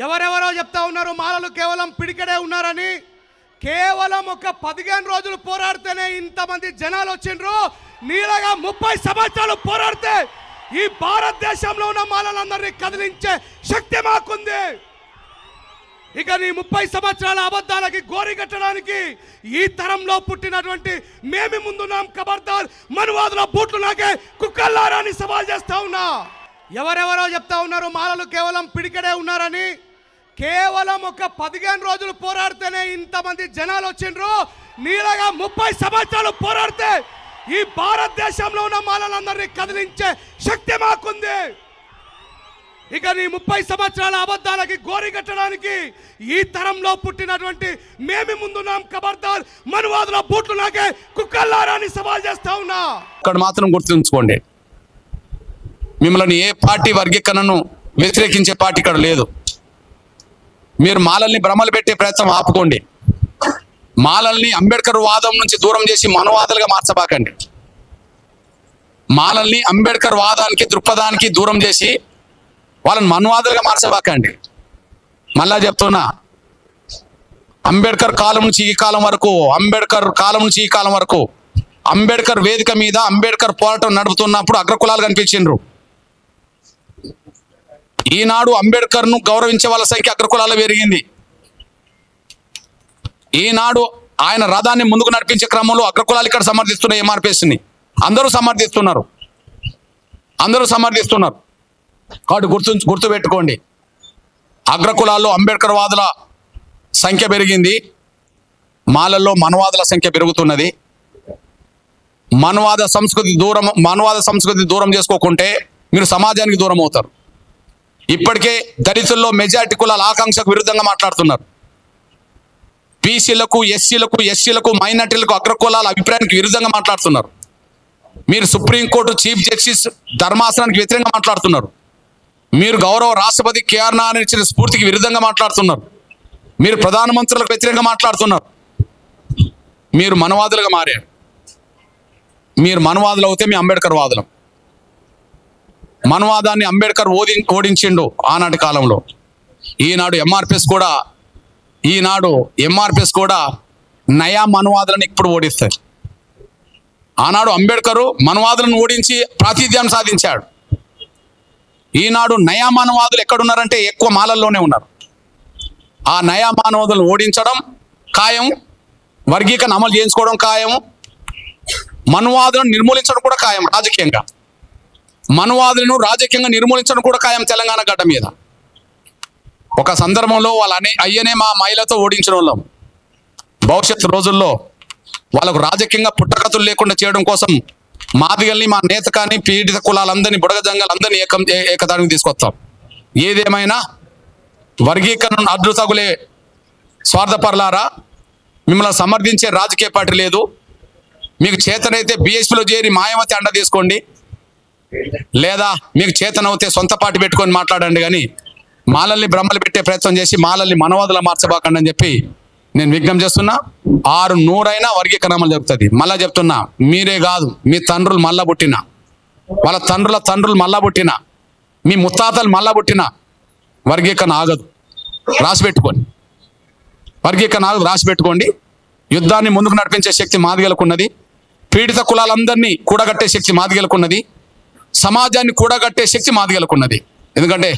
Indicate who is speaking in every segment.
Speaker 1: ఎవరెవరో చెప్తా ఉన్నారు మాలలు కేవలం పిడికడే ఉన్నారని. కేవలం ఒక 15 రోజులు పోరాడితేనే ఇంతమంది జనాలు వచ్చిండ్రు. నీలాగా 30 సంవత్సరాలు పోరాడితే ఈ భారతదేశంలో ఉన్న మాలలందరినీ కదిలించే శక్తి మాకుంది. ఇక నీ 30 సంవత్సరాల అబద్ధాలకి గోరి కట్టడానికి ఈ తరంలో పుట్టినటువంటి మేమి ముందున్నాం. ఖబర్దార్, మనువాదుల బూట్లు నాకే కుక్కల్లారా అని సవాల్ చేస్తా ఉన్నా. ఎవరెవరో చెప్తా ఉన్నారు మాలలు కేవలం పిడికడే ఉన్నారని. కేవలం ఒక 15 రోజులు పోరాడితేనే ఇంతమంది జనాలు వచ్చిండ్రు. నీలాగా 30 సంవత్సరాలు పోరాడితే ఈ భారతదేశంలో ఉన్న మాలలందరినీ కదిలించే శక్తి మాకుంది. ఇక నీ 30 సంవత్సరాల అబద్ధాలకి గోరి కట్టడానికి ఈ తరంలో పుట్టినటువంటి మేమి ముందున్నాం. ఖబర్దార్, మనువాదుల బూట్లు నాకే కుక్కల్లారా అని సవాల్ చేస్తా ఉన్నా.
Speaker 2: ఇక్కడ మాత్రం గుర్తుంచుకోండి, మిమ్మల్ని ఏ పార్టీ వర్గీకరణను వ్యతిరేకించే పార్టీ ఇక్కడ లేదు. మీరు మాలల్ని భ్రమలు పెట్టే ప్రయత్నం ఆపుకోండి. మాలల్ని అంబేద్కర్ వాదం నుంచి దూరం చేసి మనువాదులుగా మార్చబాకండి. మాలల్ని అంబేద్కర్ వాదానికి దృక్పథానికి దూరం చేసి వాళ్ళని మనువాదులుగా మార్చబాకండి. మళ్ళా చెప్తున్నా, అంబేద్కర్ కాలం నుంచి ఈ కాలం వరకు, అంబేద్కర్ కాలం నుంచి ఈ కాలం వరకు అంబేద్కర్ వేదిక మీద అంబేద్కర్ పోరాటం నడుపుతున్నప్పుడు అగ్రకులాలు కనిపించిండ్రు. ఈనాడు అంబేద్కర్ను గౌరవించే వాళ్ళ సంఖ్య అగ్రకులాలు పెరిగింది. ఈనాడు ఆయన రథాన్ని ముందుకు నడిపించే క్రమంలో అగ్రకులాలు ఇక్కడ సమర్థిస్తున్నాయి. ఎంఆర్పిఎస్ని అందరూ సమర్థిస్తున్నారు. కాబట్టి గుర్తుపెట్టుకోండి, అగ్రకులాల్లో అంబేద్కర్ వాదుల సంఖ్య పెరిగింది, మాలల్లో మనవాదుల సంఖ్య పెరుగుతున్నది. మనవాద సంస్కృతి దూరం చేసుకోకుంటే మీరు సమాజానికి దూరం అవుతారు. ఇప్పటికే దళితుల్లో మెజారిటీ కులాల ఆకాంక్షకు విరుద్ధంగా మాట్లాడుతున్నారు. బీసీలకు, ఎస్సీలకు, మైనార్టీలకు, అగ్రకులాల అభిప్రాయానికి విరుద్ధంగా మాట్లాడుతున్నారు. మీరు సుప్రీంకోర్టు చీఫ్ జస్టిస్ ధర్మాసనానికి వ్యతిరేకంగా మాట్లాడుతున్నారు. మీరు గౌరవ రాష్ట్రపతి కేఆర్ నారాయణ ఇచ్చిన స్ఫూర్తికి విరుద్ధంగా మాట్లాడుతున్నారు. మీరు ప్రధానమంత్రులకు వ్యతిరేకంగా మాట్లాడుతున్నారు. మీరు మనవాదులుగా మారారు. మీరు మనవాదులు అవుతే మీ అంబేద్కర్ వాదులం. మనవాదాన్ని అంబేద్కర్ ఓడించిండు ఆనాటి కాలంలో. ఈనాడు ఎంఆర్పిఎస్ కూడా నయా మనవాదులను ఇప్పుడు ఓడిస్తారు. ఆనాడు అంబేద్కరు మనవాదులను ఓడించి ప్రాతినిధ్యాన్ని సాధించాడు. ఈనాడు నయా మానవాదులు ఎక్కడున్నారంటే ఎక్కువ మాలల్లోనే ఉన్నారు. ఆ నయా మానవాదులను ఓడించడం ఖాయం, వర్గీకరణ అమలు చేయించుకోవడం ఖాయం, మనువాదులను నిర్మూలించడం కూడా ఖాయం. మనువాదులను రాజకీయంగా నిర్మూలించడం కూడా ఖాయం తెలంగాణ గడ్డ మీద. ఒక సందర్భంలో అయ్యనే మా మహిళతో ఓడించిన వాళ్ళం. భవిష్యత్తు రోజుల్లో వాళ్ళకు రాజకీయంగా పుట్టకతులు లేకుండా చేయడం కోసం మాదిగల్ని, మా నేత కానీ పీడిత కులాలందరినీ, బుడగజంగాలందరినీ ఏకదానికి తీసుకొస్తాం. ఏదేమైనా వర్గీకరణను అడ్డు తగులే స్వార్థపరులారా, మిమ్మల్ని సమర్థించే రాజకీయ పార్టీ లేదు. మీకు చేతనైతే బీఎస్పీలో చేరి మాయావతి అండ తీసుకోండి, లేదా మీకు చేతనవుతే సొంత పార్టీ పెట్టుకొని మాట్లాడండి. కానీ మాలల్ని భ్రమలు పెట్టే ప్రయత్నం చేసి మాలల్ని మనవాదులా మార్చబాకండి అని చెప్పి నేను విజ్ఞప్తి చేస్తున్నా. 600 వర్గీకరణ అమలు జరుగుతుంది. మళ్ళా చెప్తున్నా, మీరే కాదు, మీ తండ్రులు మళ్ళా పుట్టిన, వాళ్ళ తండ్రులు మళ్ళా పుట్టిన, మీ ముత్తాతలు మళ్ళా పుట్టిన వర్గీకరణ ఆగదు. రాసి పెట్టుకోండి. యుద్ధాన్ని ముందుకు నడిపించే శక్తి మాదిగలకున్నది. పీడిత కులాలందరినీ కూడగట్టే శక్తి మాదిగలకున్నది. సమాజాన్ని కూడగట్టే శక్తి మాదిగలకున్నది. ఎందుకంటే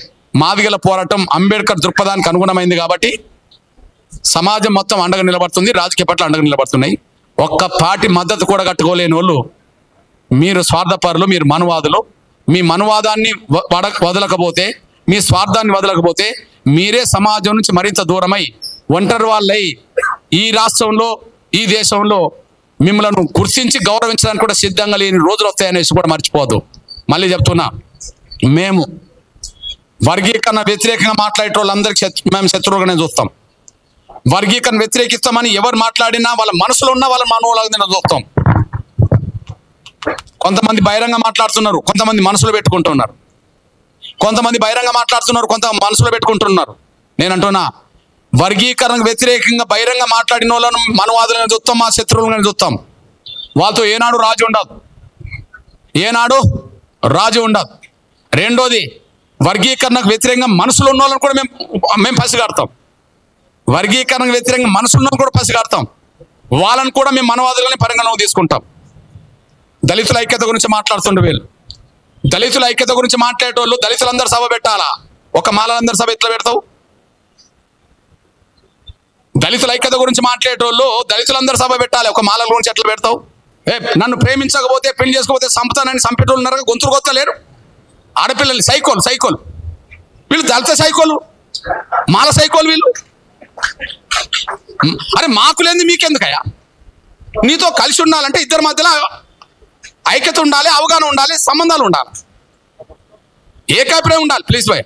Speaker 2: మాదిగల పోరాటం అంబేద్కర్ దృక్పథానికి అనుగుణమైంది కాబట్టి సమాజం మొత్తం అండగా నిలబడుతుంది, రాజకీయ పట్ల అండగా నిలబడుతున్నాయి. ఒక్క పార్టీ మద్దతు కూడా కట్టుకోలేని వాళ్ళు మీరు స్వార్థపరులు, మీరు మనువాదులు. మీ మనువాదాన్ని వదలకపోతే, మీ స్వార్థాన్ని వదలకపోతే మీరే సమాజం నుంచి మరింత దూరమై ఒంటరి వాళ్ళై ఈ రాష్ట్రంలో, ఈ దేశంలో మిమ్మల్ని గుర్తించి గౌరవించడానికి కూడా సిద్ధంగా లేని రోజులు వస్తాయనేసి కూడా మర్చిపోదు. మళ్ళీ చెప్తున్నా, మేము వర్గీకరణ వ్యతిరేకంగా మాట్లాడే వాళ్ళందరికీ మేము శత్రువులుగానే చూస్తాం. వర్గీకరణ వ్యతిరేకిస్తామని ఎవరు మాట్లాడినా వాళ్ళ మనసులో ఉన్న వాళ్ళ మనోలాగా చూస్తాం. కొంతమంది బహిరంగ మాట్లాడుతున్నారు, కొంతమంది మనసులో పెట్టుకుంటున్నారు. మనసులో పెట్టుకుంటున్నారు. నేను అంటున్నా, వర్గీకరణకు వ్యతిరేకంగా బహిరంగ మాట్లాడిన వాళ్ళను మనవాదులను చూస్తాం, మా శత్రువులను చూస్తాం. వాళ్ళతో ఏనాడు రాజు ఉండదు. రెండోది, వర్గీకరణకు వ్యతిరేకంగా మనసులో ఉన్న వాళ్ళని కూడా మేము పసిగడతాం. వర్గీకరణకు వ్యతిరేకంగా మనసులో ఉన్న కూడా పసిగడతాం. వాళ్ళని కూడా మేము మనవాదులని పరిగణలోకి తీసుకుంటాం. దళితుల ఐక్యత గురించి మాట్లాడుతుండే వీళ్ళు. దళితుల ఐక్యత గురించి మాట్లాడేటోళ్ళు దళితులందరూ సభ పెట్టాలా? ఒక మాలందరూ సభ ఎట్లా పెడతావు? దళితుల ఐక్యత గురించి మాట్లాడేటోళ్ళు దళితులందరూ సభ పెట్టాలి, ఒక మాలల గురించి ఎట్లా పెడతావు? నన్ను ప్రేమించకపోతే పెళ్లి చేసుకోకపోతే సంపుతానని చంపేటోళ్ళు ఉన్నారు, గొంతులు కొత్తలేరు. ఆడపిల్లలు సైకోలు వీళ్ళు, దళిత సైకోలు, మాల సైకోలు వీళ్ళు. అరే మాకు లేని మీకెందుకయ్యా? నీతో కలిసి ఉండాలంటే ఇద్దరి మధ్యలో ఐక్యత ఉండాలి, అవగాహన ఉండాలి, సంబంధాలు ఉండాలి, ఏకాభిప్రాయం ఉండాలి. ప్లీజ్ బాయ్,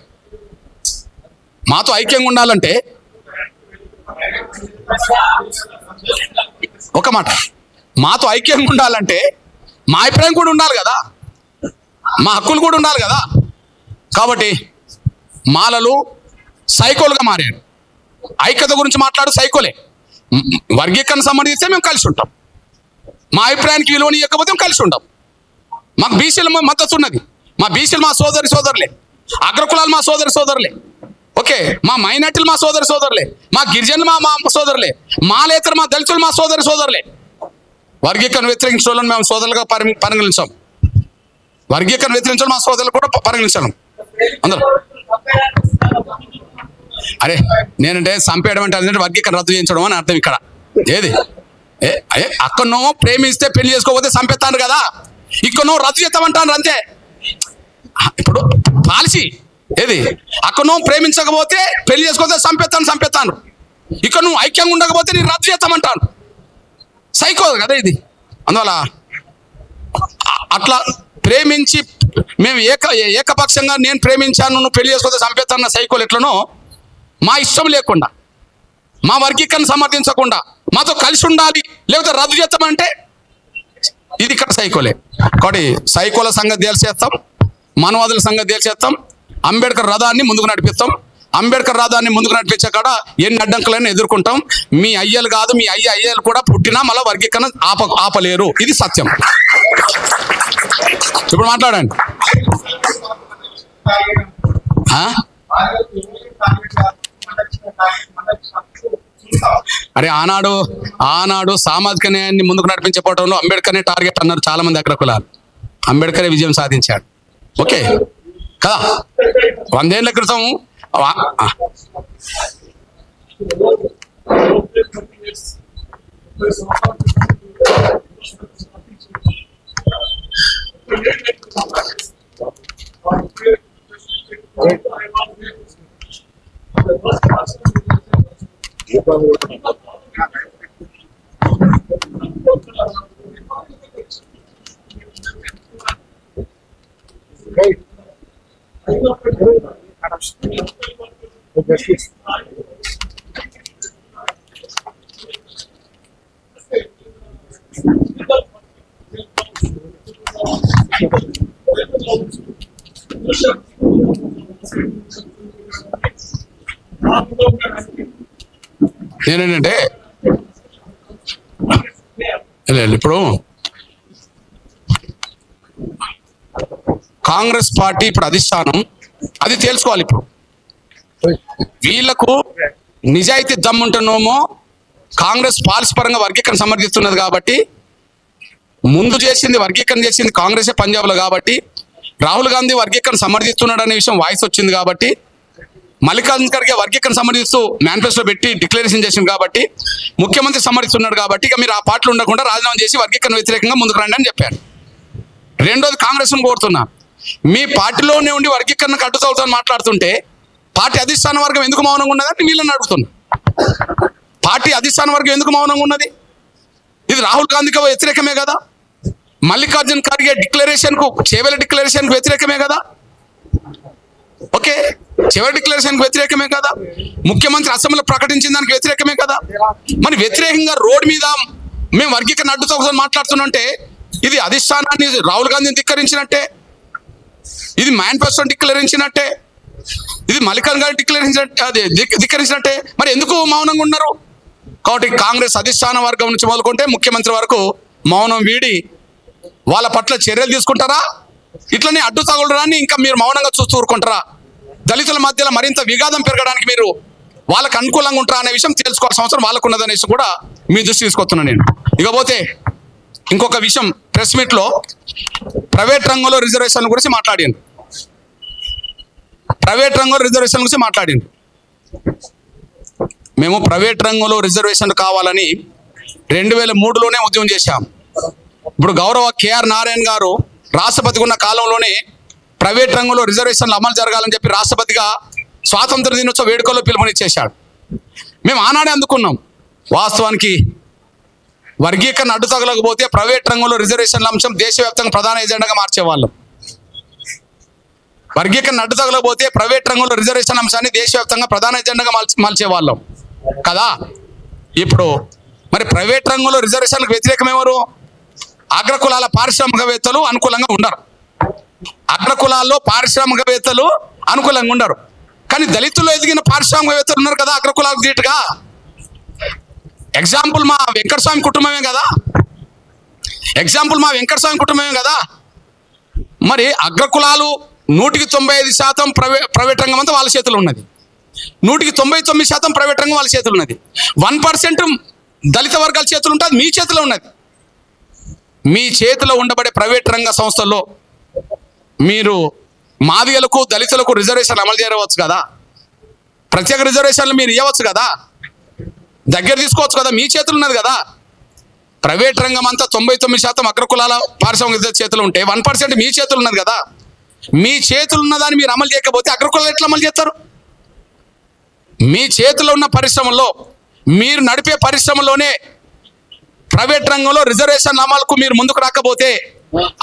Speaker 2: మాతో ఐక్యంగా ఉండాలంటే ఒక మాట, మాతో ఐక్యంగా ఉండాలంటే మా అభిప్రాయం కూడా ఉండాలి కదా, మా హక్కులు కూడా ఉండాలి కదా. కాబట్టి మాలలు సైకోలుగా మారారు. ఐక్యత గురించి మాట్లాడు సైకోలే. వర్గీకరణ సంబంధిస్తే మేము కలిసి ఉంటాం, మా అభిప్రాయానికి విలువని ఇవ్వకపోతే మేము కలిసి ఉంటాం. మాకు బీసీల మద్దతు ఉన్నది. మా బీసీలు మా సోదరులే, అగ్రకులాలు మా సోదరులే, ఓకే, మా మైనార్టీలు మా సోదరులే, మా గిరిజనులు మా సోదరులే, మాలేతరు మా దళితులు మా సోదరులే. వర్గీకరణ వ్యతిరేకించిన వాళ్ళని మేము సోదరులుగా పరిగణించాం. వర్గీకరణ వ్యతిరేకించిన మా సోదరులు కూడా పరిగణించాను అందరూ. అరే నేనంటే చంపేయడం అంటే వర్గీకరణ రద్దు చేయించడం అని అర్థం. ఇక్కడ ఏది అక్కడనో ప్రేమిస్తే పెళ్లి చేసుకోకపోతే చంపేస్తాను కదా, ఇక్కడనో రద్దు చేస్తామంటాను అంతే. ఇప్పుడు పాలసీ ఏది, అక్కడనో ప్రేమించకపోతే పెళ్లి చేసుకోకపోతే చంపేస్తాను, ఇక్కడ నువ్వు ఐక్యంగా ఉండకపోతే నేను రద్దు చేస్తామంటాను. సైకో కదా ఇది. అందువల్ల అట్లా ప్రేమించి మేము ఏకపక్షంగా నేను ప్రేమించాను నువ్వు పెళ్లి చేసుకోతే చంపేస్తాన్న సైకోలు ఎట్లనో, మా ఇష్టం లేకుండా, మా వర్గీకరణ సమర్థించకుండా మాతో కలిసి ఉండాలి లేకపోతే రద్దు చేస్తామంటే ఇది ఇక్కడ సైకోలే. కాబట్టి సైకోల సంగతి తేల్చేస్తాం, మానవాదుల సంగతి తేల్చేస్తాం, అంబేద్కర్ రథాన్ని ముందుకు నడిపిస్తాం. అంబేద్కర్ రథాన్ని ముందుకు నడిపించే కాడ ఎన్ని అడ్డంకులైనా ఎదుర్కొంటాం. మీ అయ్యలు కాదు, మీ అయ్యలు కూడా పుట్టినా మళ్ళీ వర్గీకరణ ఆపలేరు. ఇది సత్యం. ఇప్పుడు మాట్లాడండి. అరే ఆనాడు సామాజిక న్యాయాన్ని ముందుకు నడిపించే పోవడంలో అంబేద్కర్నే టార్గెట్ అన్నారు చాలా మంది అగ్రకులాలు. అంబేద్కరే విజయం సాధించాడు. ఓకే కదా, 100 ఏళ్ల క్రితం నేనేంటంటే ఇప్పుడు కాంగ్రెస్ పార్టీ ఇప్పుడు అధిష్టానం అది తెలుసుకోవాలి. ఇప్పుడు వీళ్లకు నిజాయితీ దమ్ముంటున్నామో కాంగ్రెస్ పాలసీ పరంగా వర్గీకరణ సమర్థిస్తున్నది కాబట్టి, ముందు వర్గీకరణ చేసింది కాంగ్రెసే పంజాబ్లో కాబట్టి, రాహుల్ గాంధీ వర్గీకరణ సమర్థిస్తున్నాడు అనే విషయం వాయిస్ వచ్చింది కాబట్టి, మల్లికార్జున ఖర్గే వర్గీకరణ సమర్థిస్తూ మేనిఫెస్టో పెట్టి డిక్లరేషన్ చేసింది కాబట్టి, ముఖ్యమంత్రి సమర్థిస్తున్నాడు కాబట్టి ఇక మీరు ఆ పార్టీలో ఉండకుండా రాజీనామా చేసి వర్గీకరణ వ్యతిరేకంగా ముందుకు రండి అని చెప్పారు. రెండోది కాంగ్రెస్ను కోరుతున్నా, మీ పార్టీలోనే ఉండి వర్గీకరణకు అడ్డుతవుతామని మాట్లాడుతుంటే పార్టీ అధిష్టాన వర్గం ఎందుకు మౌనంగా ఉన్నదని వీళ్ళని అడుగుతున్నా. పార్టీ అధిష్టాన వర్గం ఎందుకు మౌనంగా ఉన్నది? ఇది రాహుల్ గాంధీకి వ్యతిరేకమే కదా, మల్లికార్జున ఖర్గే డిక్లరేషన్కు చేవెళ్ల డిక్లరేషన్కు వ్యతిరేకమే కదా, ఓకే చివరి డిక్లరేషన్కి వ్యతిరేకమే కదా, ముఖ్యమంత్రి అసెంబ్లీలో ప్రకటించిన దానికి వ్యతిరేకమే కదా. మరి వ్యతిరేకంగా రోడ్ మీద మేము వర్గీకరణ అడ్డుతో మాట్లాడుతున్నంటే ఇది అధిష్టానాన్ని రాహుల్ గాంధీని ధిక్కరించినట్టే, ఇది మేనిఫెస్టోని డిక్లరించినట్టే, ఇది మల్లికార్జున ఖర్గే ధిక్కరించినట్టే. మరి ఎందుకు మౌనంగా ఉన్నారు? కాబట్టి కాంగ్రెస్ అధిష్టాన వర్గం నుంచి మొదలుకుంటే ముఖ్యమంత్రి వరకు మౌనం వీడి వాళ్ళ పట్ల చర్యలు తీసుకుంటారా, ఇట్లనే అడ్డు తగులడాన్ని ఇంకా మీరు మౌనంగా చూస్తూ ఊరుకుంటారా? దళితుల మధ్యలో మరింత విఘాతం పెరగడానికి మీరు వాళ్ళకు అనుకూలంగా ఉంటారా అనే విషయం తెలుసుకోవాల్సిన అవసరం వాళ్ళకు ఉన్నదనేసి కూడా మీ దృష్టి తీసుకొస్తున్నాను నేను. ఇకపోతే ఇంకొక విషయం, ప్రెస్ మీట్లో ప్రైవేట్ రంగంలో రిజర్వేషన్ గురించి మాట్లాడాను. ప్రైవేట్ రంగంలో రిజర్వేషన్ గురించి మాట్లాడాను. మేము ప్రైవేట్ రంగంలో రిజర్వేషన్ కావాలని 2003లోనే ఉద్యమం చేశాం. ఇప్పుడు గౌరవ కేఆర్ నారాయణ గారు రాష్ట్రపతిగా ఉన్న కాలంలోనే ప్రైవేట్ రంగంలో రిజర్వేషన్లు అమలు జరగాలని చెప్పి రాష్ట్రపతిగా స్వాతంత్ర దినోత్సవ వేడుకల్లో పిలుపునిచ్చేశాడు. మేము ఆనాడే అందుకున్నాం. వాస్తవానికి వర్గీకరణ అడ్డు తగలకపోతే ప్రైవేట్ రంగంలో రిజర్వేషన్ల అంశం దేశవ్యాప్తంగా ప్రధాన ఎజెండాగా మార్చేవాళ్ళం. వర్గీకరణ అడ్డు తగలకపోతే ప్రైవేట్ రంగంలో రిజర్వేషన్ అంశాన్ని దేశవ్యాప్తంగా ప్రధాన ఎజెండాగా మలిచేవాళ్ళం కదా. ఇప్పుడు మరి ప్రైవేట్ రంగంలో రిజర్వేషన్లకు వ్యతిరేకం ఎవరు? అగ్రకులాల పారిశ్రామికవేత్తలు అనుకూలంగా ఉండరు. అగ్రకులాల్లో పారిశ్రామికవేత్తలు అనుకూలంగా ఉండరు. కానీ దళితుల్లో ఎదిగిన పారిశ్రామికవేత్తలు ఉన్నారు కదా అగ్రకులాలకు ధీటుగా. ఎగ్జాంపుల్ మా వెంకటస్వామి కుటుంబమే కదా. మరి అగ్రకులాలు 100% ప్రైవేట్ రంగం అంతా వాళ్ళ చేతులు ఉన్నది. 99% ప్రైవేట్ రంగం వాళ్ళ చేతులు ఉన్నది. 1% దళిత వర్గాల చేతులు ఉంటుంది, మీ చేతిలో ఉన్నది. మీ చేతిలో ఉండబడే ప్రైవేట్ రంగ సంస్థల్లో మీరు మాదిగలకు దళితులకు రిజర్వేషన్ అమలు చేయవచ్చు కదా. ప్రత్యేక రిజర్వేషన్లు మీరు ఇవ్వచ్చు కదా, దగ్గర తీసుకోవచ్చు కదా, మీ చేతులు ఉన్నది కదా. ప్రైవేట్ రంగం అంతా 99% అగ్రకులాల పారిశ్రామిక చేతులు ఉంటే 1% మీ చేతులు ఉన్నది కదా. మీ చేతులు ఉన్నదాన్ని మీరు అమలు చేయకపోతే అగ్రకులాలు ఎట్లా అమలు చేస్తారు? మీ చేతిలో ఉన్న పరిశ్రమల్లో, మీరు నడిపే పరిశ్రమలోనే ప్రైవేట్ రంగంలో రిజర్వేషన్ అమలుకు మీరు ముందుకు రాకపోతే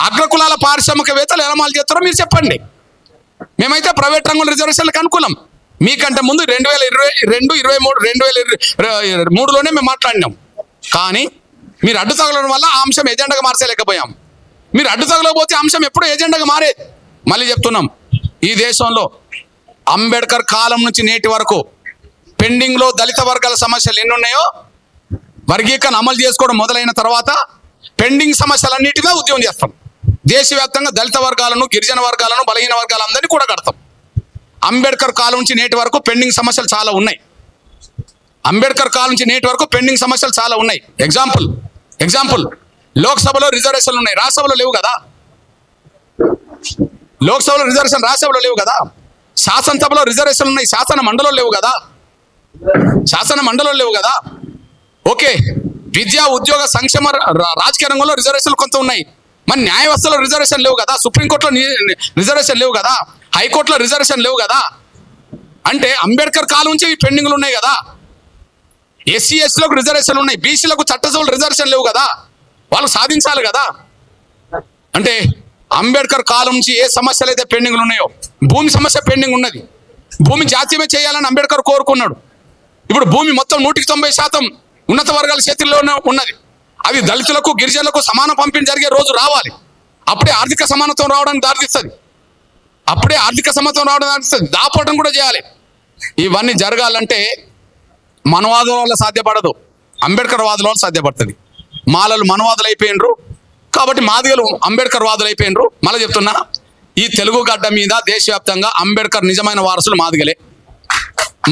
Speaker 2: అగ్రకులాల పారిశ్రామికవేత్తలు ఎలా అమలు చేస్తారో మీరు చెప్పండి. మేమైతే ప్రైవేట్ రంగంలో రిజర్వేషన్లకు అనుకూలం. మీకంటే ముందు 2022, 23, 2003లోనే మేము మాట్లాడినాం. కానీ మీరు అడ్డు తగలడం వల్ల ఆ అంశం ఎజెండాగా మార్చలేకపోయాం. మీరు అడ్డు తగలకపోతే అంశం ఎప్పుడూ ఎజెండాగా మారే. మళ్ళీ చెప్తున్నాం, ఈ దేశంలో అంబేద్కర్ కాలం నుంచి నేటి వరకు పెండింగ్లో దళిత వర్గాల సమస్యలు ఎన్ని ఉన్నాయో వర్గీకరణ అమలు చేసుకోవడం మొదలైన తర్వాత పెండింగ్ సమస్యలన్నిటిగా ఉద్యమం చేస్తాం. దేశవ్యాప్తంగా దళిత వర్గాలను, గిరిజన వర్గాలను, బలహీన వర్గాలందరినీ కూడా కడతాం. అంబేద్కర్ కాలం నుంచి నేటి వరకు పెండింగ్ సమస్యలు చాలా ఉన్నాయి. ఎగ్జాంపుల్ లోక్సభలో రిజర్వేషన్లు ఉన్నాయి, రాజ్యసభలో లేవు కదా. లోక్సభలో రిజర్వేషన్ రాజ్యసభలో లేవు కదా. శాసనసభలో రిజర్వేషన్లు ఉన్నాయి, శాసన మండలిలో లేవు కదా. ఓకే, విద్యా ఉద్యోగ సంక్షేమ రాజకీయ రంగంలో రిజర్వేషన్లు కొంత ఉన్నాయి. మరి న్యాయ వ్యవస్థలో రిజర్వేషన్ లేవు కదా, సుప్రీంకోర్టులో రిజర్వేషన్ లేవు కదా, హైకోర్టులో రిజర్వేషన్ లేవు కదా. అంటే అంబేద్కర్ కాలం నుంచి పెండింగ్లు ఉన్నాయి కదా. ఎస్సీ ఎస్టీలకు రిజర్వేషన్లు ఉన్నాయి, బీసీలకు చట్టసభలు రిజర్వేషన్ లేవు కదా, వాళ్ళు సాధించాలి కదా. అంటే అంబేద్కర్ కాలం నుంచి ఏ సమస్యలు అయితే పెండింగ్లు ఉన్నాయో, భూమి సమస్య పెండింగ్ ఉన్నది. భూమి జాతీయమే చేయాలని అంబేద్కర్ కోరుకున్నాడు. ఇప్పుడు భూమి మొత్తం 190% ఉన్నత వర్గాల చేతుల్లోనే ఉన్నది. అది దళితులకు, గిరిజనులకు సమాన పంపిణీ జరిగే రోజు రావాలి. అప్పుడే ఆర్థిక సమానత్వం రావడానికి దారితీస్తుంది. దాపోవడం కూడా చేయాలి. ఇవన్నీ జరగాలంటే మనవాదుల వల్ల సాధ్యపడదు, అంబేద్కర్ వాదుల వల్ల సాధ్యపడుతుంది. మాలలు మనవాదులు అయిపోయినరు కాబట్టి మాదిగలు అంబేద్కర్ వాదులు అయిపోయినరు. మళ్ళీ చెప్తున్నా, ఈ తెలుగు గడ్డ మీద దేశవ్యాప్తంగా అంబేద్కర్ నిజమైన వారసులు మాదిగలే.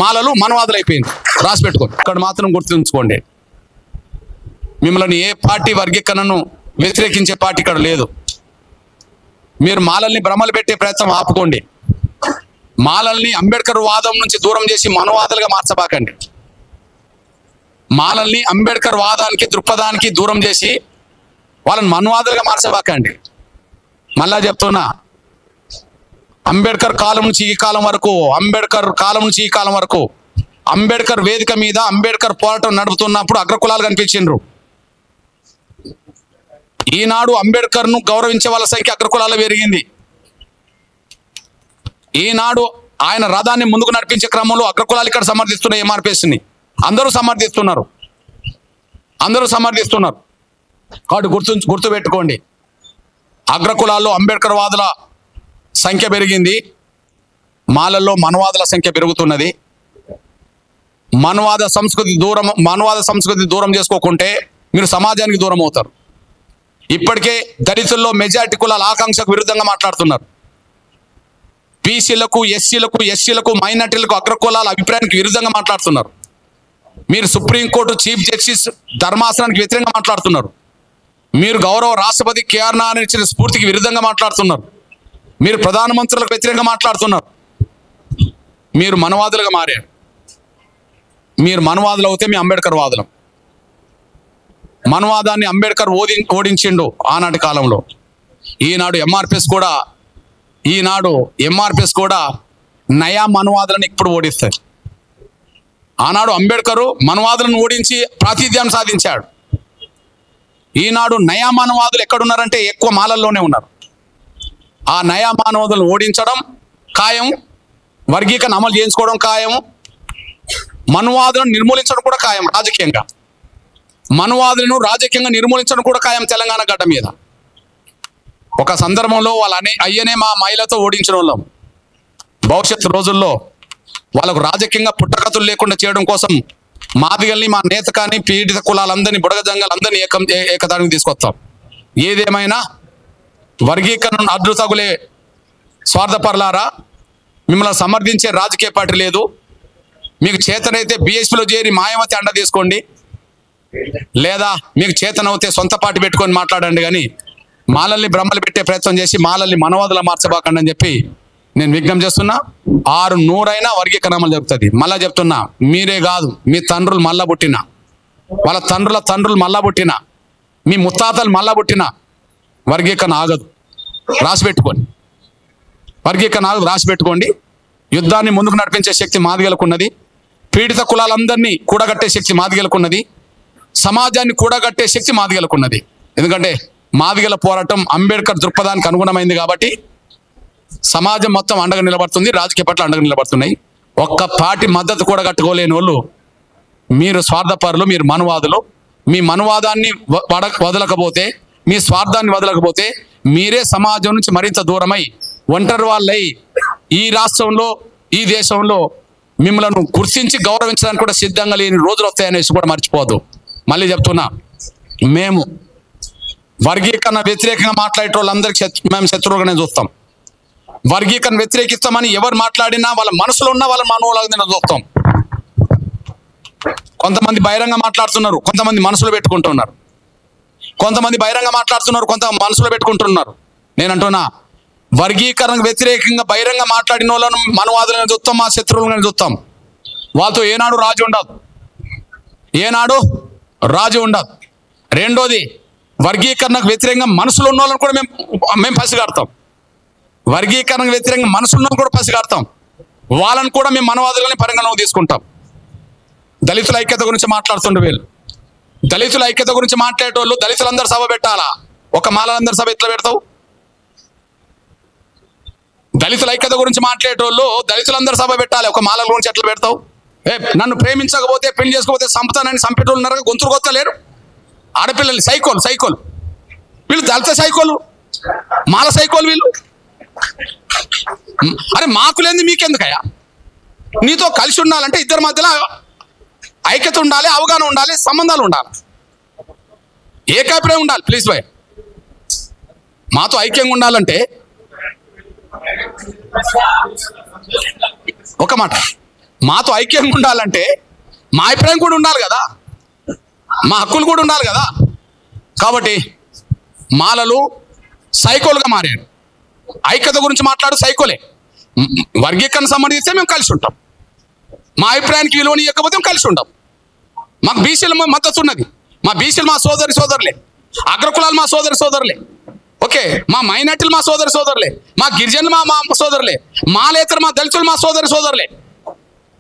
Speaker 2: మాలలు మనవాదులు అయిపోయింది, రాసి పెట్టుకోండి. ఇక్కడ మాత్రం గుర్తుంచుకోండి, మిమ్మల్ని ఏ పార్టీ వర్గీకరణను వ్యతిరేకించే పార్టీ ఇక్కడ లేదు. మీరు మాలల్ని భ్రమలు పెట్టే ప్రయత్నం ఆపుకోండి. మాలల్ని అంబేద్కర్ వాదం నుంచి దూరం చేసి మనవాదులుగా మార్చబాకండి. మాలల్ని అంబేద్కర్ వాదానికి, దృక్పథానికి దూరం చేసి వాళ్ళని మనవాదులుగా మార్చబాకండి. మళ్ళా చెప్తున్నా, అంబేద్కర్ కాలం నుంచి ఈ కాలం వరకు అంబేద్కర్ వేదిక మీద అంబేద్కర్ పోరాటం నడుపుతున్నప్పుడు అగ్రకులాలు కనిపించిండ్రు. ఈనాడు అంబేద్కర్ను గౌరవించే వాళ్ళ సంఖ్య అగ్రకులాలు పెరిగింది. ఈనాడు ఆయన రథాన్ని ముందుకు నడిపించే క్రమంలో అగ్రకులాలు ఇక్కడ సమర్థిస్తున్నాయి, ఎంఆర్పిఎస్ని అందరూ సమర్థిస్తున్నారు. కాబట్టి గుర్తుపెట్టుకోండి, అగ్రకులాల్లో అంబేద్కర్ వాదుల సంఖ్య పెరిగింది, మాలల్లో మనవాదుల సంఖ్య పెరుగుతున్నది. మనవాద సంస్కృతి దూరం చేసుకోకుంటే మీరు సమాజానికి దూరం అవుతారు. ఇప్పటికే దళితుల్లో మెజారిటీ కులాల ఆకాంక్షకు విరుద్ధంగా మాట్లాడుతున్నారు. బీసీలకు, ఎస్సీలకు, ఎస్టీలకు, మైనార్టీలకు, అగ్రకులాల అభిప్రాయానికి విరుద్ధంగా మాట్లాడుతున్నారు. మీరు సుప్రీంకోర్టు చీఫ్ జస్టిస్ ధర్మాసనానికి వ్యతిరేకంగా మాట్లాడుతున్నారు. మీరు గౌరవ రాష్ట్రపతి కేఆర్ నారాయణ ఇచ్చిన స్ఫూర్తికి విరుద్ధంగా మాట్లాడుతున్నారు. మీరు ప్రధానమంత్రులకు వ్యతిరేకంగా మాట్లాడుతున్నారు. మీరు మనవాదులుగా మారారు. మీరు మనవాదులు అవుతే మీ అంబేద్కర్ వాదులం. మనవాదాన్ని అంబేద్కర్ ఓడించిండు ఆనాటి కాలంలో. ఈనాడు ఎంఆర్పిఎస్ కూడా నయా మనవాదులను ఇప్పుడు ఓడిస్తారు. ఆనాడు అంబేద్కర్ మనవాదులను ఓడించి ప్రాతినిధ్యం సాధించాడు. ఈనాడు నయా మానవాదులు ఎక్కడున్నారంటే ఎక్కువ మాలల్లోనే ఉన్నారు. ఆ నయా మానవాదులను ఓడించడం ఖాయం, వర్గీకరణ అమలు చేయించుకోవడం ఖాయం, మనువాదులను నిర్మూలించడం కూడా ఖాయం. రాజకీయంగా మనువాదులను రాజకీయంగా నిర్మూలించడం కూడా ఖాయం తెలంగాణ గడ్డ మీద. ఒక సందర్భంలో అయ్యనే మా మహిళతో ఓడించిన వాళ్ళం. భవిష్యత్తు రోజుల్లో వాళ్ళకు రాజకీయంగా పుట్టకతులు లేకుండా చేయడం కోసం మాదిగల్ని, మా నేత కానీ పీడిత కులాలందరినీ, బుడగ జంగాలందరినీ ఏకదానికి తీసుకొస్తాం. ఏదేమైనా వర్గీకరణను అడ్డు తగులే స్వార్థపరులారా, మిమ్మల్ని సమర్థించే రాజకీయ పార్టీ లేదు. మీకు చేతనైతే బీఎస్పీలో చేరి మాయావతి అండ తీసుకోండి, లేదా మీకు చేతనవుతే సొంత పార్టీ పెట్టుకొని మాట్లాడండి. కానీ మాలల్ని బ్రహ్మలు పెట్టే ప్రయత్నం చేసి మాలల్ని మనవాదుల మార్చబాకండి అని చెప్పి నేను విజ్ఞప్తి చేస్తున్నా. 600 వర్గీకరణ అమలు జరుగుతుంది. మళ్ళా చెప్తున్నా, మీరే కాదు, మీ తండ్రులు మళ్ళా పుట్టిన, వాళ్ళ తండ్రులు మళ్ళా పుట్టిన, మీ ముత్తాతలు మళ్ళా పుట్టిన వర్గీకరణ ఆగదు. రాసిపెట్టుకోండి. వర్గీకరణ ఆగదు, రాసిపెట్టుకోండి. యుద్ధాన్ని ముందుకు నడిపించే శక్తి మాదిగలకున్నది. పీడిత కులాలందరినీ కూడగట్టే శక్తి మాదిగలకున్నది. సమాజాన్ని కూడగట్టే శక్తి మాదిగలకున్నది. ఎందుకంటే మాదిగల పోరాటం అంబేద్కర్ దృక్పథానికి అనుగుణమైంది కాబట్టి సమాజం మొత్తం అండగా నిలబడుతుంది, రాజకీయ పట్ల అండగా నిలబడుతున్నాయి. ఒక్క పార్టీ మద్దతు కూడా కట్టుకోలేని వాళ్ళు మీరు స్వార్థపరులు, మీరు మనువాదులు. మీ మనువాదాన్ని వదలకపోతే, మీ స్వార్థాన్ని వదలకపోతే మీరే సమాజం నుంచి మరింత దూరమై ఒంటరి వాళ్ళై ఈ రాష్ట్రంలో, ఈ దేశంలో మిమ్మల్ని గుర్తించి గౌరవించడానికి కూడా సిద్ధంగా లేని రోజులు వస్తాయనేసి కూడా మర్చిపోదు. మళ్ళీ చెప్తున్నా, మేము వర్గీకరణ వ్యతిరేకంగా మాట్లాడే వాళ్ళందరికీ మేము శత్రువులుగానే చూస్తాం. వర్గీకరణ వ్యతిరేకిస్తామని ఎవరు మాట్లాడినా వాళ్ళ మనసులో ఉన్న వాళ్ళ మనోలాగా చూస్తాం. కొంతమంది బహిరంగ మాట్లాడుతున్నారు, కొంతమంది మనసులో పెట్టుకుంటున్నారు. కొంతమంది బహిరంగ మాట్లాడుతున్నారు, కొంత మనసులో పెట్టుకుంటున్నారు. నేను అంటున్నా, వర్గీకరణకు వ్యతిరేకంగా బహిరంగ మాట్లాడిన వాళ్ళను మనవాదులను చూస్తాం, మా శత్రువులను చూస్తాం. వాళ్ళతో ఏనాడు రాజు ఉండదు. రెండోది, వర్గీకరణకు వ్యతిరేకంగా మనసులో ఉన్న వాళ్ళని కూడా మేము పసిగడతాం. వర్గీకరణకు వ్యతిరేకంగా మనసులో కూడా పసిగడతాం. వాళ్ళని కూడా మేము మనవాదులని పరిగణలోకి తీసుకుంటాం. దళితుల ఐక్యత గురించి మాట్లాడుతుండే వీళ్ళు. దళితుల ఐక్యత గురించి మాట్లాడేటోళ్ళు దళితులందరూ సభ పెట్టాలా? ఒక మాలందరూ సభ ఎట్లా పెడతావు? దళితుల ఐక్యత గురించి మాట్లాడేటోళ్ళు దళితులందరూ సభ పెట్టాలి, ఒక మాలల గురించి ఎట్లా పెడతావు? నన్ను ప్రేమించకపోతే, పెళ్లి చేసుకోకపోతే సంపుతానని సంపేటోళ్ళు ఉన్నారు, గొంతులు కొత్తలేరు. ఆడపిల్లలు సైకోలు వీళ్ళు, దళిత సైకోలు, మాల సైకోలు వీళ్ళు. అరే మాకు లేని మీకెందుకయ్యా? నీతో కలిసి ఉండాలంటే ఇద్దరి మధ్యలో ఐక్యత ఉండాలి, అవగాహన ఉండాలి, సంబంధాలు ఉండాలి, ఏకాభిప్రాయం ఉండాలి. ప్లీజ్ బాయ్, మాతో ఐక్యంగా ఉండాలంటే ఒక మాట, మాతో ఐక్యంగా ఉండాలంటే మా అభిప్రాయం కూడా ఉండాలి కదా, మా హక్కులు కూడా ఉండాలి కదా. కాబట్టి మాలలు సైకోలుగా మారారు. ఐక్యత గురించి మాట్లాడు సైకోలే. వర్గీకరణ సంబంధిస్తే మేము కలిసి ఉంటాం, మా అభిప్రాయానికి విలువని ఇవ్వకపోతే మేము కలిసి ఉంటాం. మాకు బీసీల మద్దతు ఉన్నది. మా బీసీలు మా సోదరులే, అగ్రకులాలు మా సోదరులే, ఓకే, మా మైనార్టీలు మా సోదరులే, మా గిరిజనులు మా సోదరులే, మాలేతరు మా దళితులు మా సోదరులే.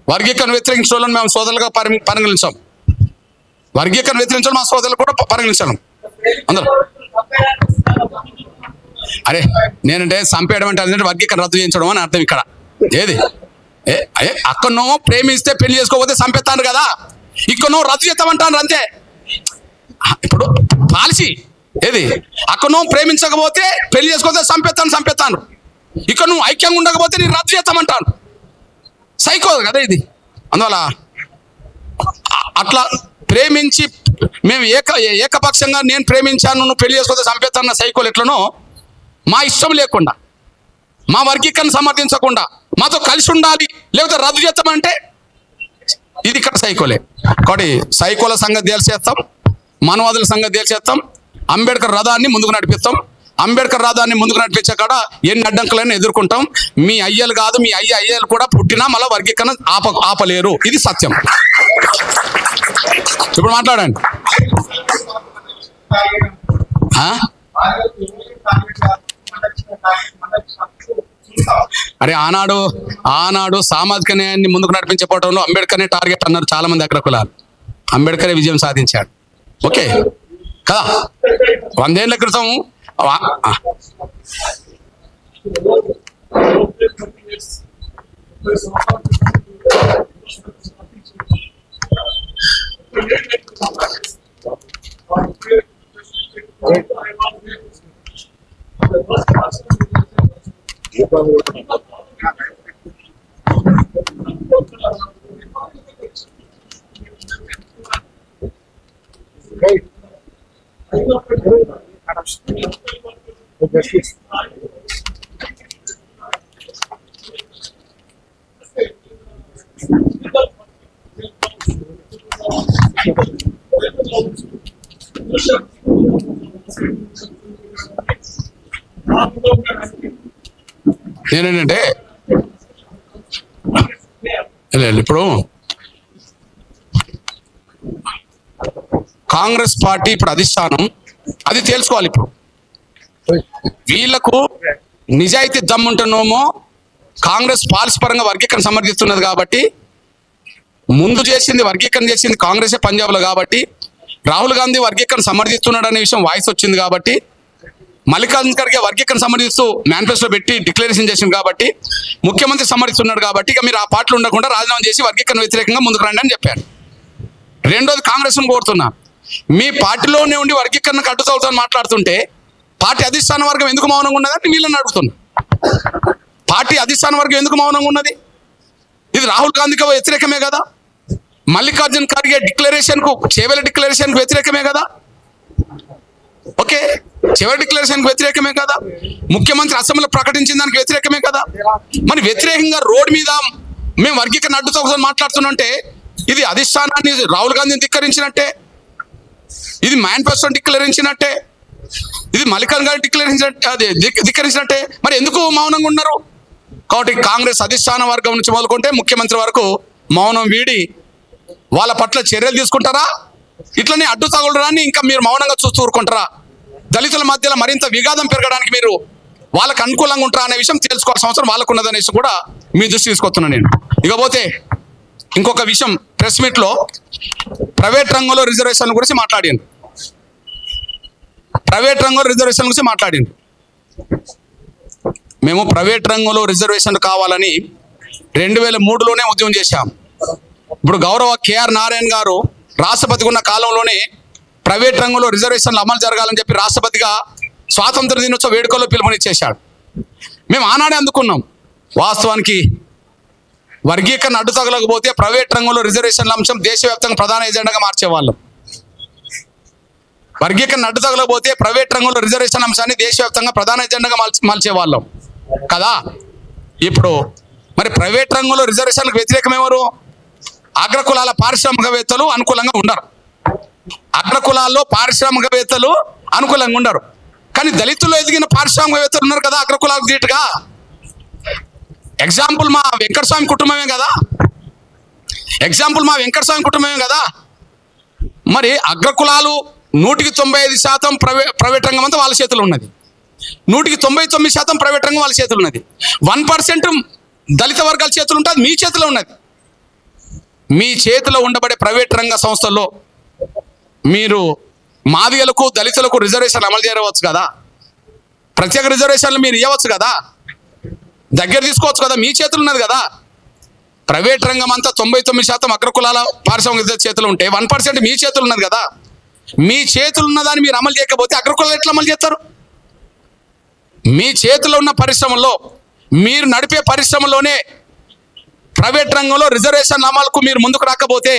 Speaker 2: వర్గీకరణ వ్యతిరేకించిన వాళ్ళని మేము సోదరులుగా పరిగణించాం. వర్గీకరణ వ్యతిరేకించడం మా సోదరులు కూడా పరిగణించాను అందరూ. అరే నేనంటే చంపేయడం అంటే వర్గీకరణ రద్దు చేయించడం అని అర్థం. ఇక్కడ ఏది అక్కడనో ప్రేమిస్తే పెళ్లి చేసుకోకపోతే చంపేస్తాను కదా, ఇక్కడనో రద్దు చేస్తామంటాను అంతే. ఇప్పుడు పాలసీ ఏది, అక్కడనో ప్రేమించకపోతే పెళ్లి చేసుకోకపోతే చంపేస్తాను, ఇక్కడ నువ్వు ఐక్యంగా ఉండకపోతే నేను రద్దు చేస్తామంటాను. సైకో కదా ఇది. అందువల్ల అట్లా ప్రేమించి మేము ఏకపక్షంగా నేను ప్రేమించాను, నువ్వు పెళ్లి చేసుకోకపోతే చంపేస్తాను సైకోలు ఎట్లనో, మా ఇష్టం లేకుండా మా వర్గీకరణ సమర్థించకుండా మాతో కలిసి ఉండాలి, లేకపోతే రద్దు చేస్తామంటే ఇది ఇక్కడ సైకోలే. కాబట్టి సైకోల సంగతి తేల్చేస్తాం, మానవాదుల సంగతి తేల్చేస్తాం, అంబేద్కర్ రథాన్ని ముందుకు నడిపిస్తాం. అంబేద్కర్ రథాన్ని ముందుకు నడిపించే కాడ ఎన్ని అడ్డంకులైనా ఎదుర్కొంటాం. మీ అయ్యలు కాదు, మీ అయ్యలు కూడా పుట్టినా మళ్ళీ వర్గీకరణ ఆపలేరు. ఇది సత్యం. ఇప్పుడు మాట్లాడండి. అరే ఆనాడు సామాజిక న్యాయాన్ని ముందుకు నడిపించే పోవడంలో అంబేద్కర్నే టార్గెట్ అన్నారు చాలా మంది అగ్రకులాలు. అంబేద్కరే విజయం సాధించాడు. ఓకే కదా? 100 ఏళ్ల క్రితం నేనేంటంటే ఇప్పుడు కాంగ్రెస్ పార్టీ ఇప్పుడు అధిష్టానం అది తెలుసుకోవాలి. ఇప్పుడు వీళ్లకు నిజాయితీ దమ్ముంటున్నామో కాంగ్రెస్ పాలసీ పరంగా వర్గీకరణ సమర్థిస్తున్నది కాబట్టి, ముందు చేసింది వర్గీకరణ చేసింది కాంగ్రెసే పంజాబ్లో కాబట్టి, రాహుల్ గాంధీ వర్గీకరణ సమర్థిస్తున్నాడు అనే విషయం వాయిస్ వచ్చింది కాబట్టి, మల్లికార్జున ఖర్గే వర్గీకరణ సమర్థిస్తూ మేనిఫెస్టో పెట్టి డిక్లరేషన్ చేసింది కాబట్టి, ముఖ్యమంత్రి సమర్థిస్తున్నాడు కాబట్టి ఇక మీరు ఆ పార్టీలో ఉండకుండా రాజీనామా చేసి వర్గీకరణ వ్యతిరేకంగా ముందుకు రండి అని చెప్పారు. రెండోది కాంగ్రెస్ను కోరుతున్నా, మీ పార్టీలోనే ఉండి వర్గీకరణకు అడ్డుతవుతామని మాట్లాడుతుంటే పార్టీ అధిష్టాన వర్గం ఎందుకు మౌనంగా ఉన్నదని వీళ్ళని అడుగుతున్నా. పార్టీ అధిష్టాన వర్గం ఎందుకు మౌనంగా ఉన్నది? ఇది రాహుల్ గాంధీకి వ్యతిరేకమే కదా, మల్లికార్జున ఖర్గే డిక్లరేషన్కు చేవెళ్ల డిక్లరేషన్కు వ్యతిరేకమే కదా, ఓకే చివరి డిక్లరేషన్కి వ్యతిరేకమే కదా, ముఖ్యమంత్రి అసెంబ్లీలో ప్రకటించిన దానికి వ్యతిరేకమే కదా. మరి వ్యతిరేకంగా రోడ్డు మీద మేము వర్గీకరణ అడ్డుతోని మాట్లాడుతున్నంటే ఇది అధిష్టానాన్ని రాహుల్ గాంధీని ధిక్కరించినట్టే, ఇది మేనిఫెస్టోని డిక్లరించినట్టే, ఇది మల్లికార్జున ఖర్గే ధిక్కరించినట్టే. మరి ఎందుకు మౌనంగా ఉన్నారు? కాబట్టి కాంగ్రెస్ అధిష్టాన వర్గం నుంచి మొదలుకుంటే ముఖ్యమంత్రి వరకు మౌనం వీడి వాళ్ళ పట్ల చర్యలు తీసుకుంటారా, ఇట్లనే అడ్డు తగలడాన్ని ఇంకా మీరు మౌనంగా చూస్తూ ఊరుకుంటారా? దళితుల మధ్యలో మరింత విఘాతం పెరగడానికి మీరు వాళ్ళకు అనుకూలంగా ఉంటారా అనే విషయం తెలుసుకోవాల్సిన అవసరం వాళ్ళకు ఉన్నదనేసి కూడా మీ దృష్టి తీసుకొస్తున్నాను నేను. ఇకపోతే ఇంకొక విషయం, ప్రెస్ మీట్లో ప్రైవేట్ రంగంలో రిజర్వేషన్ గురించి మాట్లాడాను. మేము ప్రైవేట్ రంగంలో రిజర్వేషన్ కావాలని 2003లోనే ఉద్యమం చేశాం. ఇప్పుడు గౌరవ KR నారాయణ గారు రాష్ట్రపతిగా ఉన్న కాలంలోనే ప్రైవేట్ రంగంలో రిజర్వేషన్లు అమలు జరగాలని చెప్పి రాష్ట్రపతిగా స్వాతంత్ర దినోత్సవ వేడుకల్లో పిలుపునిచ్చేశాడు. మేము ఆనాడే అందుకున్నాం. వాస్తవానికి వర్గీకరణ అడ్డు తగలకపోతే ప్రైవేట్ రంగంలో రిజర్వేషన్ల అంశం దేశవ్యాప్తంగా ప్రధాన ఎజెండాగా మార్చేవాళ్ళం. వర్గీకరణ అడ్డు తగలకపోతే ప్రైవేట్ రంగంలో రిజర్వేషన్ అంశాన్ని దేశవ్యాప్తంగా ప్రధాన ఎజెండాగా మలిచేవాళ్ళం కదా. ఇప్పుడు మరి ప్రైవేట్ రంగంలో రిజర్వేషన్లకు వ్యతిరేకం ఎవరు? అగ్రకులాల పారిశ్రామికవేత్తలు అనుకూలంగా ఉండరు. అగ్రకులాల్లో పారిశ్రామికవేత్తలు అనుకూలంగా ఉండరు. కానీ దళితుల్లో ఎదిగిన పారిశ్రామికవేత్తలు ఉన్నారు కదా అగ్రకులాలకు ధీటుగా. ఎగ్జాంపుల్ మా వెంకటస్వామి కుటుంబమే కదా. మరి అగ్రకులాలు 100% ప్రైవేట్ రంగం అంతా వాళ్ళ చేతులు ఉన్నది, 99% ప్రైవేట్ రంగం వాళ్ళ చేతులు ఉన్నది. 1% దళిత వర్గాల చేతులు ఉంటుంది, మీ చేతిలో ఉన్నది. మీ చేతిలో ఉండబడే ప్రైవేట్ రంగ సంస్థల్లో మీరు మాదిగలకు దళితులకు రిజర్వేషన్లు అమలు చేయవచ్చు కదా, ప్రత్యేక రిజర్వేషన్లు మీరు ఇవ్వచ్చు కదా, దగ్గర తీసుకోవచ్చు కదా, మీ చేతులు ఉన్నది కదా. ప్రైవేట్ రంగం అంతా 99% అగ్రకులాల పారిశ్రామిక చేతులు ఉంటే 1% మీ చేతులు ఉన్నది కదా. మీ చేతులు ఉన్నదాన్ని మీరు అమలు చేయకపోతే అగ్రకులాలు ఎట్లా అమలు చేస్తారు? మీ చేతిలో ఉన్న పరిశ్రమల్లో మీరు నడిపే పరిశ్రమలోనే ప్రైవేట్ రంగంలో రిజర్వేషన్ అమలుకు మీరు ముందుకు రాకపోతే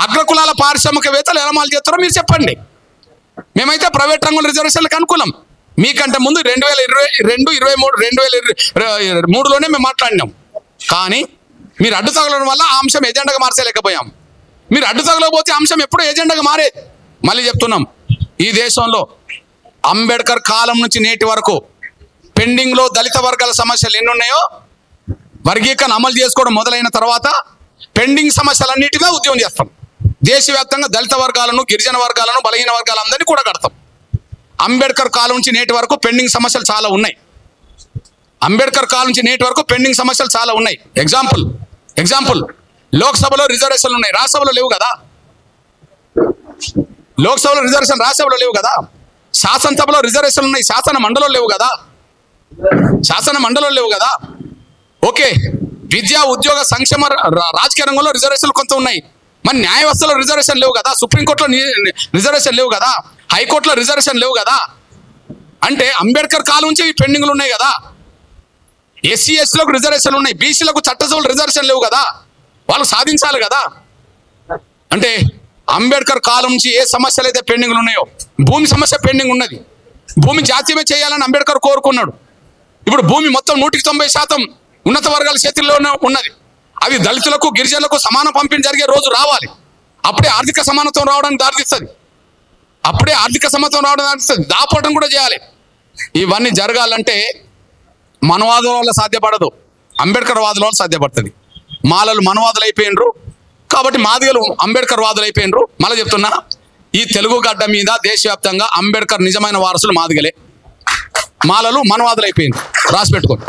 Speaker 2: అగ్రకులాల పారిశ్రామికవేత్తలు ఎలా అమలు చేస్తారో మీరు చెప్పండి. మేమైతే ప్రైవేట్ రంగంలో రిజర్వేషన్లకు అనుకూలం. మీకంటే ముందు 2022, 23, 2023లోనే మేము మాట్లాడినాం. కానీ మీరు అడ్డు తగలడం వల్ల ఆ అంశం ఎజెండాగా మార్చలేకపోయాం. మీరు అడ్డు తగలకపోతే అంశం ఎప్పుడూ ఎజెండాగా మారే. మళ్ళీ చెప్తున్నాం, ఈ దేశంలో అంబేద్కర్ కాలం నుంచి నేటి వరకు పెండింగ్లో దళిత వర్గాల సమస్యలు ఎన్ని ఉన్నాయో వర్గీకరణ అమలు చేసుకోవడం మొదలైన తర్వాత పెండింగ్ సమస్యలన్నిటిగా ఉద్యమం చేస్తాం. దేశవ్యాప్తంగా దళిత వర్గాలను, గిరిజన వర్గాలను, బలహీన వర్గాలందరినీ కూడా కడతాం. అంబేద్కర్ కాలం నుంచి నేటి వరకు పెండింగ్ సమస్యలు చాలా ఉన్నాయి. అంబేద్కర్ కాలం నుంచి నేటి వరకు పెండింగ్ సమస్యలు చాలా ఉన్నాయి. ఎగ్జాంపుల్ లోక్సభలో రిజర్వేషన్లు ఉన్నాయి, రాజ్యసభలో లేవు కదా. లోక్సభలో రిజర్వేషన్ రాజ్యసభలో లేవు కదా. శాసనసభలో రిజర్వేషన్లు ఉన్నాయి, శాసన మండలిలో లేవు కదా. ఓకే, విద్యా ఉద్యోగ సంక్షేమ రాజకీయ రంగంలో రిజర్వేషన్లు కొంత ఉన్నాయి. మరి న్యాయ వ్యవస్థలో రిజర్వేషన్ లేవు కదా, సుప్రీంకోర్టులో రిజర్వేషన్ లేవు కదా, హైకోర్టులో రిజర్వేషన్ లేవు కదా. అంటే అంబేద్కర్ కాలం నుంచి పెండింగ్లు ఉన్నాయి కదా. ఎస్సీ ఎస్టీలకు రిజర్వేషన్లు ఉన్నాయి, బీసీలకు చట్టసభలు రిజర్వేషన్ లేవు కదా, వాళ్ళు సాధించాలి కదా. అంటే అంబేద్కర్ కాలం నుంచి ఏ సమస్యలు అయితే పెండింగ్లు ఉన్నాయో, భూమి సమస్య పెండింగ్ ఉన్నది. భూమి జాతీయమే చేయాలని అంబేద్కర్ కోరుకున్నాడు. ఇప్పుడు భూమి మొత్తం 190% ఉన్నత వర్గాల చేతుల్లోనే ఉన్నది. అది దళితులకు, గిరిజనులకు సమాన పంపిణీ జరిగే రోజు రావాలి. అప్పుడే ఆర్థిక సమానత్వం రావడానికి దారితీస్తుంది. దాపోవడం కూడా చేయాలి. ఇవన్నీ జరగాలంటే మనవాదుల వల్ల సాధ్యపడదు, అంబేద్కర్ వాదుల వల్ల సాధ్యపడుతుంది. మాలలు మనవాదులు అయిపోయినరు కాబట్టి మాదిగలు అంబేద్కర్ వాదులు అయిపోయినరు. మళ్ళీ చెప్తున్నా, ఈ తెలుగు గడ్డ మీద దేశవ్యాప్తంగా అంబేద్కర్ నిజమైన వారసులు మాదిగలే. మాలలు మనవాదులు అయిపోయినరు, రాసి పెట్టుకోండి.